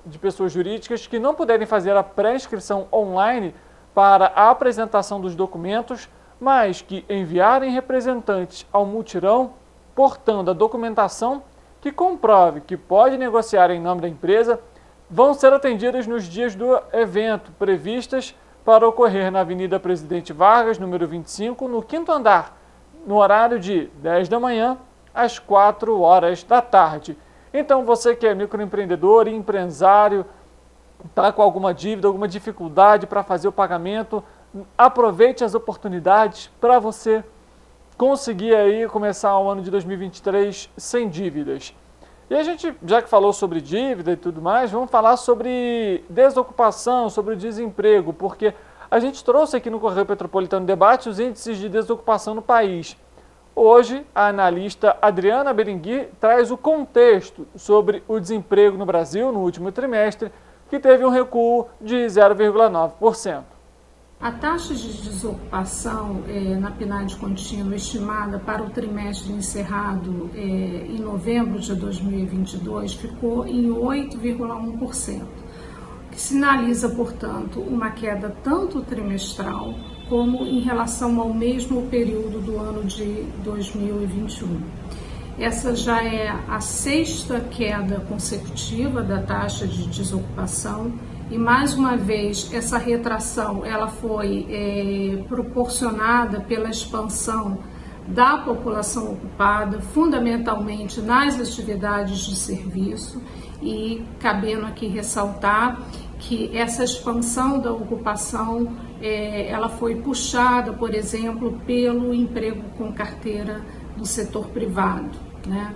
de pessoas jurídicas que não puderem fazer a pré-inscrição online para a apresentação dos documentos, mas que enviarem representantes ao mutirão portando a documentação que comprove que pode negociar em nome da empresa, vão ser atendidas nos dias do evento, previstas para ocorrer na Avenida Presidente Vargas, número 25, no 5º andar, no horário de 10 da manhã às 4 horas da tarde. Então, você que é microempreendedor e empresário, está com alguma dívida, alguma dificuldade para fazer o pagamento, aproveite as oportunidades para você conseguir aí começar o ano de 2023 sem dívidas. E a gente, já que falou sobre dívida e tudo mais, vamos falar sobre desocupação, sobre o desemprego, porque a gente trouxe aqui no Correio Petropolitano Debate os índices de desocupação no país. Hoje, a analista Adriana Berengui traz o contexto sobre o desemprego no Brasil no último trimestre, que teve um recuo de 0,9%. A taxa de desocupação na PNAD contínua estimada para o trimestre encerrado em novembro de 2022 ficou em 8,1%, que sinaliza, portanto, uma queda tanto trimestral como em relação ao mesmo período do ano de 2021. Essa já é a 6ª queda consecutiva da taxa de desocupação e, mais uma vez, essa retração ela foi proporcionada pela expansão da população ocupada, fundamentalmente nas atividades de serviço, e cabendo aqui ressaltar que essa expansão da ocupação ela foi puxada, por exemplo, pelo emprego com carteira do setor privado, né?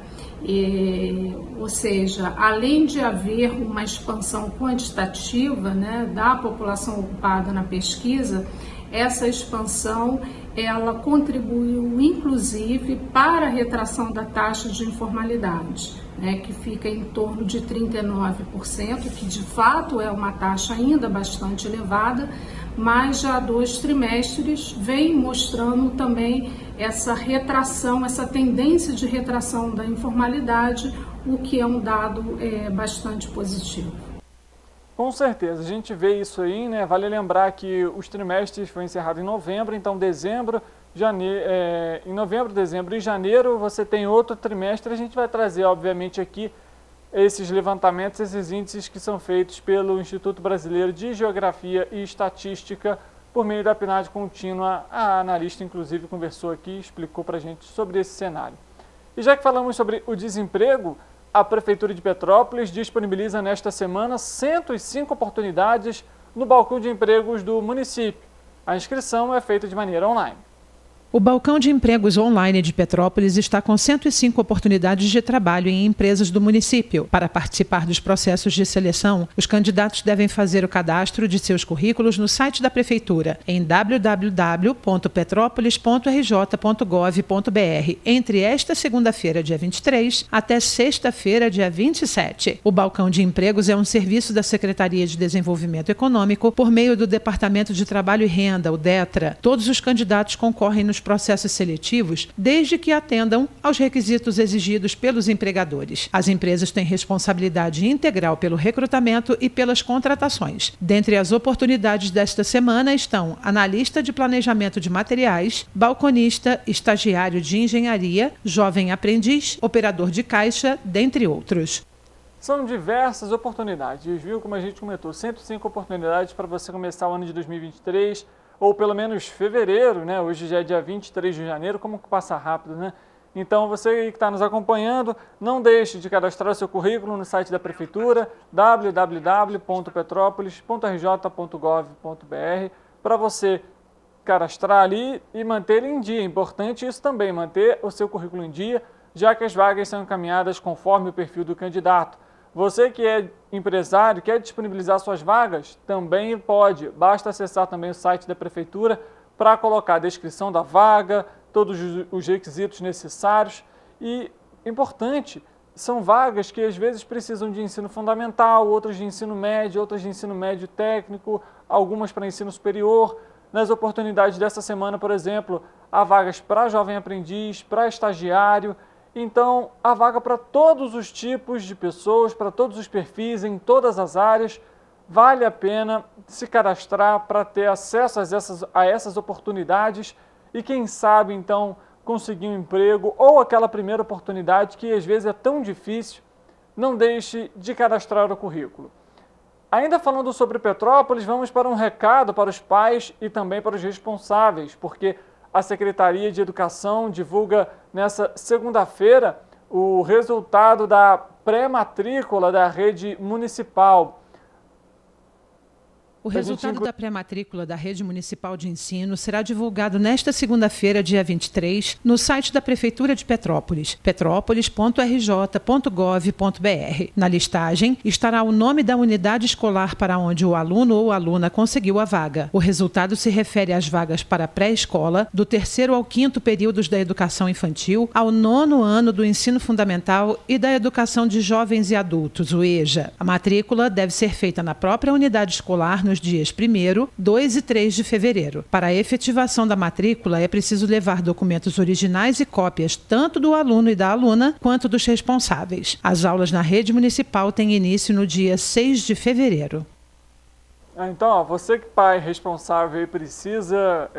Ou seja, além de haver uma expansão quantitativa, né, da população ocupada na pesquisa, essa expansão ela contribuiu inclusive para a retração da taxa de informalidade, né, que fica em torno de 39%, que de fato é uma taxa ainda bastante elevada, mas já há 2 trimestres vem mostrando também essa retração, essa tendência de retração da informalidade, o que é um dado bastante positivo. Com certeza, a gente vê isso aí, né? Vale lembrar que os trimestres foram encerrados em novembro, então dezembro, janeiro, em novembro, dezembro e janeiro você tem outro trimestre. A gente vai trazer, obviamente, aqui esses levantamentos, esses índices que são feitos pelo Instituto Brasileiro de Geografia e Estatística por meio da PNAD contínua. A analista, inclusive, conversou aqui e explicou para a gente sobre esse cenário. E já que falamos sobre o desemprego, a Prefeitura de Petrópolis disponibiliza nesta semana 105 oportunidades no balcão de empregos do município. A inscrição é feita de maneira online. O Balcão de Empregos Online de Petrópolis está com 105 oportunidades de trabalho em empresas do município. Para participar dos processos de seleção, os candidatos devem fazer o cadastro de seus currículos no site da Prefeitura, em www.petropolis.rj.gov.br, entre esta segunda-feira, dia 23, até sexta-feira, dia 27. O Balcão de Empregos é um serviço da Secretaria de Desenvolvimento Econômico por meio do Departamento de Trabalho e Renda, o DETRA. Todos os candidatos concorrem nos nos processos seletivos, desde que atendam aos requisitos exigidos pelos empregadores. As empresas têm responsabilidade integral pelo recrutamento e pelas contratações. Dentre as oportunidades desta semana estão analista de planejamento de materiais, balconista, estagiário de engenharia, jovem aprendiz, operador de caixa, dentre outros. São diversas oportunidades, viu? Como a gente comentou, 105 oportunidades para você começar o ano de 2023, ou pelo menos fevereiro, né? Hoje já é dia 23 de janeiro, como que passa rápido, né? Então, você que está nos acompanhando, não deixe de cadastrar o seu currículo no site da Prefeitura, www.petropolis.rj.gov.br, para você cadastrar ali e manter ele em dia. É importante isso também, manter o seu currículo em dia, já que as vagas são encaminhadas conforme o perfil do candidato. Você que é empresário, quer disponibilizar suas vagas, também pode. Basta acessar também o site da Prefeitura para colocar a descrição da vaga, todos os requisitos necessários. E, importante, são vagas que às vezes precisam de ensino fundamental, outras de ensino médio, outras de ensino médio técnico, algumas para ensino superior. Nas oportunidades dessa semana, por exemplo, há vagas para jovem aprendiz, para estagiário. Então, há vaga para todos os tipos de pessoas, para todos os perfis, em todas as áreas. Vale a pena se cadastrar para ter acesso a essas oportunidades e, quem sabe, então, conseguir um emprego ou aquela primeira oportunidade que às vezes é tão difícil. Não deixe de cadastrar o currículo. Ainda falando sobre Petrópolis, vamos para um recado para os pais e também para os responsáveis, porque a Secretaria de Educação divulga nessa segunda-feira o resultado da pré-matrícula da rede municipal. O resultado da pré-matrícula da Rede Municipal de Ensino será divulgado nesta segunda-feira, dia 23, no site da Prefeitura de Petrópolis, petrópolis.rj.gov.br. Na listagem estará o nome da unidade escolar para onde o aluno ou aluna conseguiu a vaga. O resultado se refere às vagas para pré-escola, do 3º ao 5º períodos da educação infantil, ao 9º ano do ensino fundamental e da educação de jovens e adultos, o EJA. A matrícula deve ser feita na própria unidade escolar nos dias 1º, 2 e 3 de fevereiro. Para a efetivação da matrícula, é preciso levar documentos originais e cópias tanto do aluno e da aluna, quanto dos responsáveis. As aulas na rede municipal têm início no dia 6 de fevereiro. Então, você que pai responsável precisa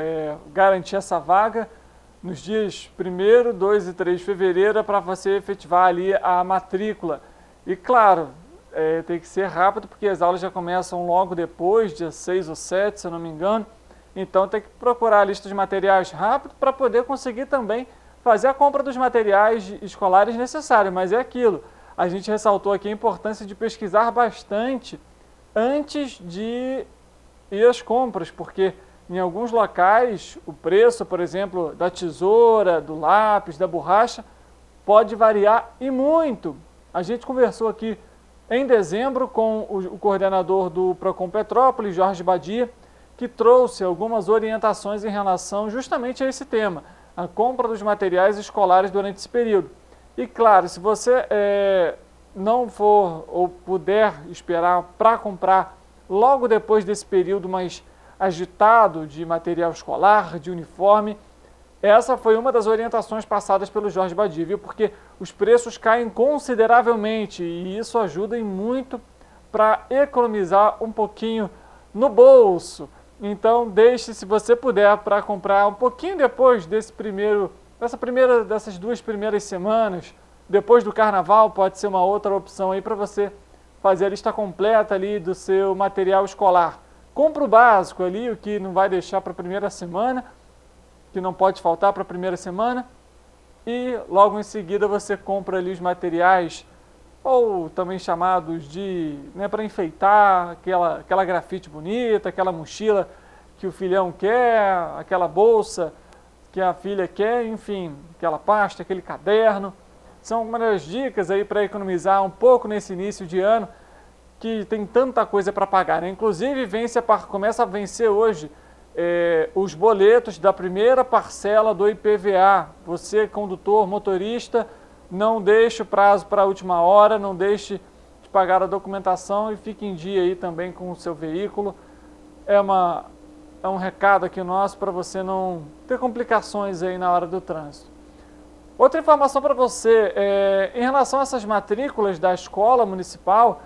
garantir essa vaga nos dias 1º, 2 e 3 de fevereiro para você efetivar ali a matrícula. E claro, tem que ser rápido, porque as aulas já começam logo depois, dia 6 ou 7, se eu não me engano. Então tem que procurar a lista de materiais rápido para poder conseguir também fazer a compra dos materiais escolares necessários. Mas é aquilo, a gente ressaltou aqui a importância de pesquisar bastante antes de ir às compras, porque em alguns locais o preço, por exemplo, da tesoura, do lápis, da borracha, pode variar e muito. A gente conversou aqui em dezembro com o coordenador do Procon Petrópolis, Jorge Badia, que trouxe algumas orientações em relação justamente a esse tema, a compra dos materiais escolares durante esse período. E claro, se você não for ou puder esperar para comprar logo depois desse período mais agitado de material escolar, de uniforme, essa foi uma das orientações passadas pelo Jorge Badia, viu? Porque os preços caem consideravelmente e isso ajuda em muito para economizar um pouquinho no bolso. Então, deixe, se você puder, para comprar um pouquinho depois dessas 2 primeiras semanas, depois do Carnaval, pode ser uma outra opção aí para você fazer a lista completa ali do seu material escolar. Compra o básico ali, o que não vai deixar para a primeira semana, que não pode faltar para a primeira semana, e logo em seguida você compra ali os materiais, ou também chamados de, para enfeitar, aquela grafite bonita, aquela mochila que o filhão quer, aquela bolsa que a filha quer, enfim, aquela pasta, aquele caderno. São algumas das dicas aí para economizar um pouco nesse início de ano, que tem tanta coisa para pagar, né? Inclusive começa a vencer hoje os boletos da primeira parcela do IPVA. Você, condutor, motorista, não deixe o prazo para a última hora, não deixe de pagar a documentação e fique em dia aí também com o seu veículo. É uma é um recado aqui nosso para você não ter complicações aí na hora do trânsito. Outra informação para você, em relação a essas matrículas da escola municipal,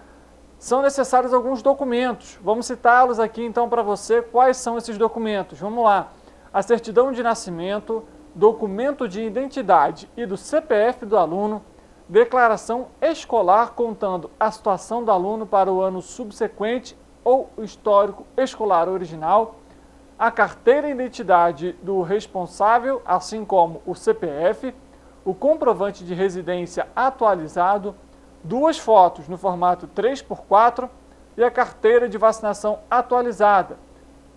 são necessários alguns documentos. Vamos citá-los aqui então para você. Quais são esses documentos? Vamos lá. A certidão de nascimento, documento de identidade e do CPF do aluno, declaração escolar contando a situação do aluno para o ano subsequente ou o histórico escolar original, a carteira de identidade do responsável, assim como o CPF, o comprovante de residência atualizado, 2 fotos no formato 3x4 e a carteira de vacinação atualizada,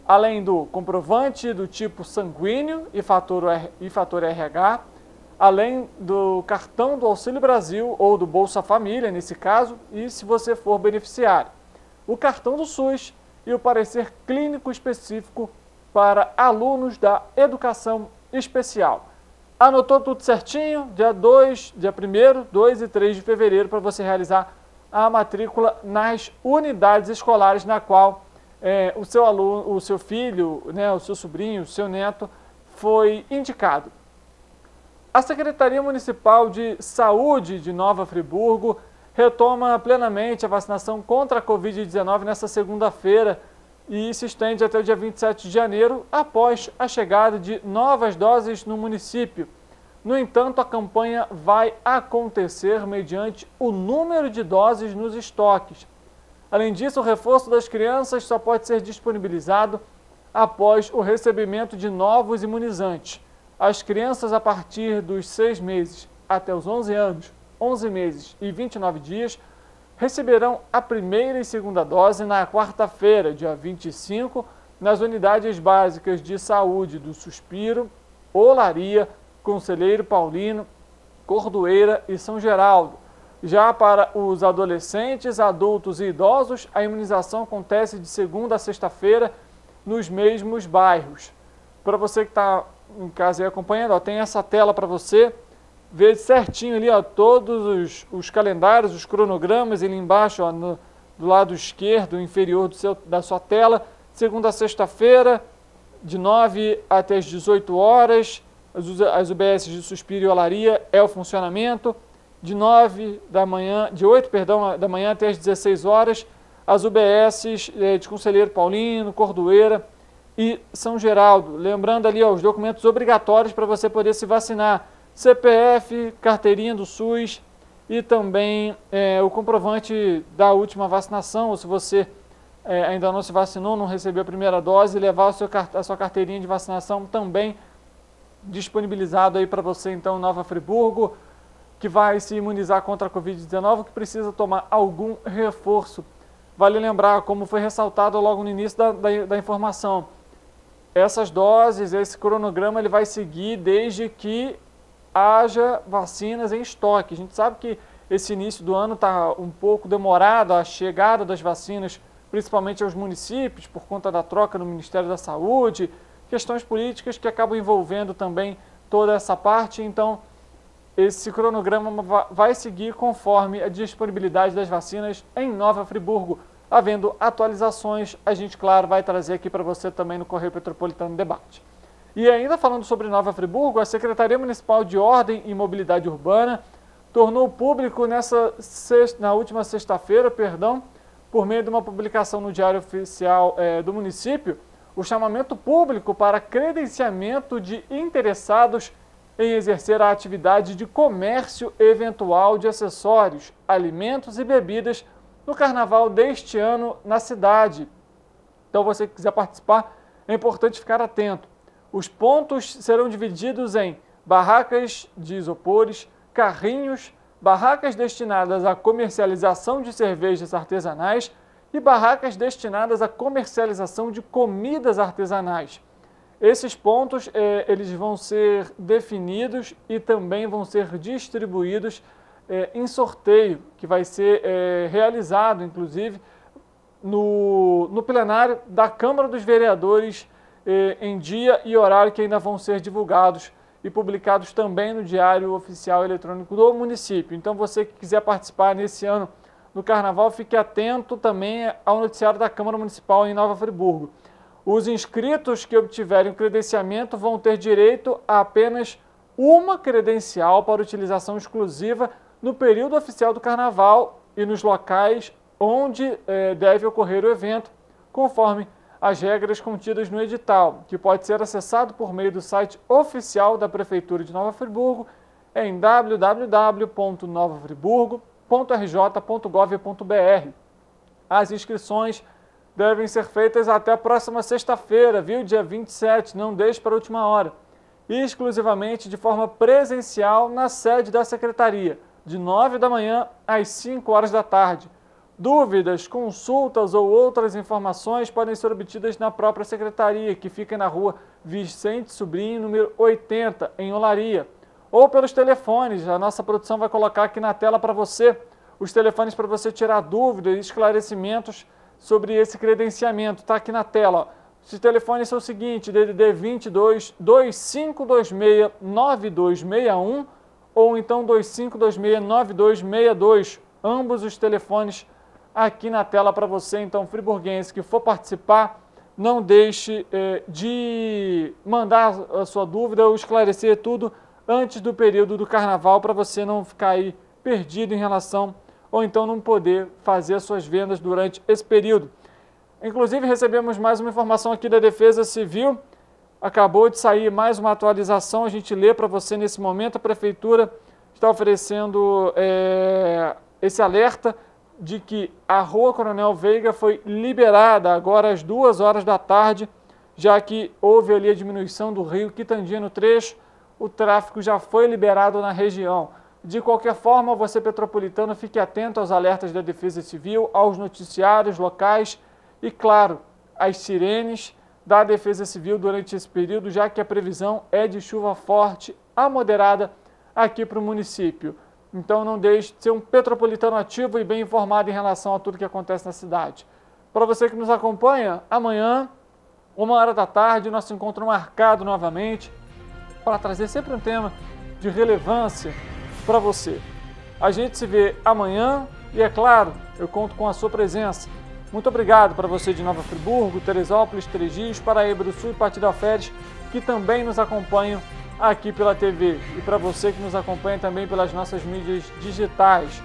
além do comprovante do tipo sanguíneo e fator RH, além do cartão do Auxílio Brasil ou do Bolsa Família, nesse caso, e se você for beneficiário, o cartão do SUS e o parecer clínico específico para alunos da educação especial. Anotou tudo certinho? Dia 1º, 2 e 3 de fevereiro para você realizar a matrícula nas unidades escolares na qual o seu aluno, o seu filho, né, o seu sobrinho, o seu neto foi indicado. A Secretaria Municipal de Saúde de Nova Friburgo retoma plenamente a vacinação contra a Covid-19 nesta segunda-feira e se estende até o dia 27 de janeiro, após a chegada de novas doses no município. No entanto, a campanha vai acontecer mediante o número de doses nos estoques. Além disso, o reforço das crianças só pode ser disponibilizado após o recebimento de novos imunizantes. As crianças a partir dos 6 meses até os 11 anos, 11 meses e 29 dias, receberão a primeira e segunda dose na quarta-feira, dia 25, nas unidades básicas de saúde do Suspiro, Olaria, Conselheiro Paulino, Cordoeira e São Geraldo. Já para os adolescentes, adultos e idosos, a imunização acontece de segunda a sexta-feira nos mesmos bairros. Para você que está em casa aí acompanhando, tem essa tela para você ver certinho ali, todos os calendários, os cronogramas ali embaixo, do lado esquerdo, inferior da sua tela. Segunda a sexta-feira, de 9 até as 18 horas, as UBS de Suspiro e Olaria é o funcionamento. De 8 da manhã até as 16 horas, as UBSs de Conselheiro Paulino, Cordoeira e São Geraldo. Lembrando ali os documentos obrigatórios para você poder se vacinar: CPF, carteirinha do SUS e também o comprovante da última vacinação, ou se você ainda não se vacinou, não recebeu a primeira dose, levar a sua carteirinha de vacinação também disponibilizado aí para você, então, em Nova Friburgo, que vai se imunizar contra a Covid-19, que precisa tomar algum reforço. Vale lembrar, como foi ressaltado logo no início da informação, essas doses, esse cronograma, ele vai seguir desde que haja vacinas em estoque. A gente sabe que esse início do ano está um pouco demorado, a chegada das vacinas, principalmente aos municípios, por conta da troca no Ministério da Saúde, questões políticas que acabam envolvendo também toda essa parte. Então, esse cronograma vai seguir conforme a disponibilidade das vacinas em Nova Friburgo. Havendo atualizações, a gente, claro, vai trazer aqui para você também no Correio Petropolitano Debate. E ainda falando sobre Nova Friburgo, a Secretaria Municipal de Ordem e Mobilidade Urbana tornou público na última sexta-feira, por meio de uma publicação no Diário Oficial do município, o chamamento público para credenciamento de interessados em exercer a atividade de comércio eventual de acessórios, alimentos e bebidas no carnaval deste ano na cidade. Então, você que quiser participar, é importante ficar atento. Os pontos serão divididos em barracas de isopores, carrinhos, barracas destinadas à comercialização de cervejas artesanais e barracas destinadas à comercialização de comidas artesanais. Esses pontos eles vão ser definidos e também vão ser distribuídos em sorteio, que vai ser realizado, inclusive, no plenário da Câmara dos Vereadores em dia e horário que ainda vão ser divulgados e publicados também no Diário Oficial Eletrônico do município. Então, você que quiser participar nesse ano no Carnaval, fique atento também ao noticiário da Câmara Municipal em Nova Friburgo. Os inscritos que obtiverem o credenciamento vão ter direito a apenas uma credencial para utilização exclusiva no período oficial do Carnaval e nos locais onde deve ocorrer o evento, conforme as regras contidas no edital, que pode ser acessado por meio do site oficial da Prefeitura de Nova Friburgo em www.novafriburgo.rj.gov.br. As inscrições devem ser feitas até a próxima sexta-feira, viu? Dia 27, não deixe para a última hora. E exclusivamente de forma presencial na sede da Secretaria, de 9 da manhã às 5 horas da tarde. Dúvidas, consultas ou outras informações podem ser obtidas na própria Secretaria, que fica na rua Vicente Sobrinho, número 80, em Olaria. Ou pelos telefones, a nossa produção vai colocar aqui na tela para você os telefones para você tirar dúvidas e esclarecimentos sobre esse credenciamento. Está aqui na tela. Os telefones são o seguinte: DDD 22 2526 9261 ou então 2526 9262. Ambos os telefones aqui na tela para você. Então, friburguense que for participar, não deixe de mandar a sua dúvida ou esclarecer tudo antes do período do Carnaval, para você não ficar aí perdido em relação, ou então não poder fazer as suas vendas durante esse período. Inclusive, recebemos mais uma informação aqui da Defesa Civil. Acabou de sair mais uma atualização, a gente lê para você nesse momento. A Prefeitura está oferecendo esse alerta de que a Rua Coronel Veiga foi liberada agora às 2 horas da tarde, já que houve ali a diminuição do rio Quitandinha no trecho, o tráfego já foi liberado na região. De qualquer forma, você petropolitano, fique atento aos alertas da Defesa Civil, aos noticiários locais e, claro, às sirenes da Defesa Civil durante esse período, já que a previsão é de chuva forte a moderada aqui para o município. Então não deixe de ser um petropolitano ativo e bem informado em relação a tudo que acontece na cidade. Para você que nos acompanha, amanhã, 1 hora da tarde, nosso encontro marcado novamente para trazer sempre um tema de relevância para você. A gente se vê amanhã e, é claro, eu conto com a sua presença. Muito obrigado para você de Nova Friburgo, Teresópolis, Três Rios, Paraíba do Sul e Partido Alferes, que também nos acompanham aqui pela TV. E para você que nos acompanha também pelas nossas mídias digitais.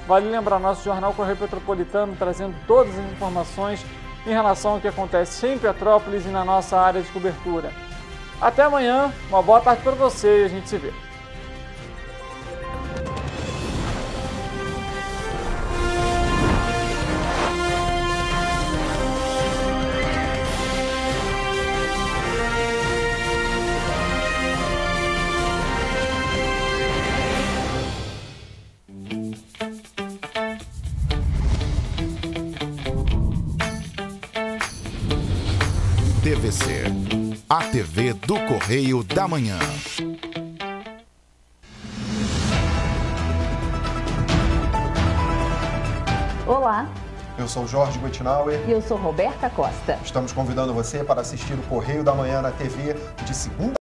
Vale lembrar nosso jornal Correio Petropolitano, trazendo todas as informações em relação ao que acontece em Petrópolis e na nossa área de cobertura. Até amanhã, uma boa tarde para você e a gente se vê. TVC, a TV do Correio da Manhã. Olá. Eu sou Jorge Goitnauer. E eu sou Roberta Costa. Estamos convidando você para assistir o Correio da Manhã na TV de segunda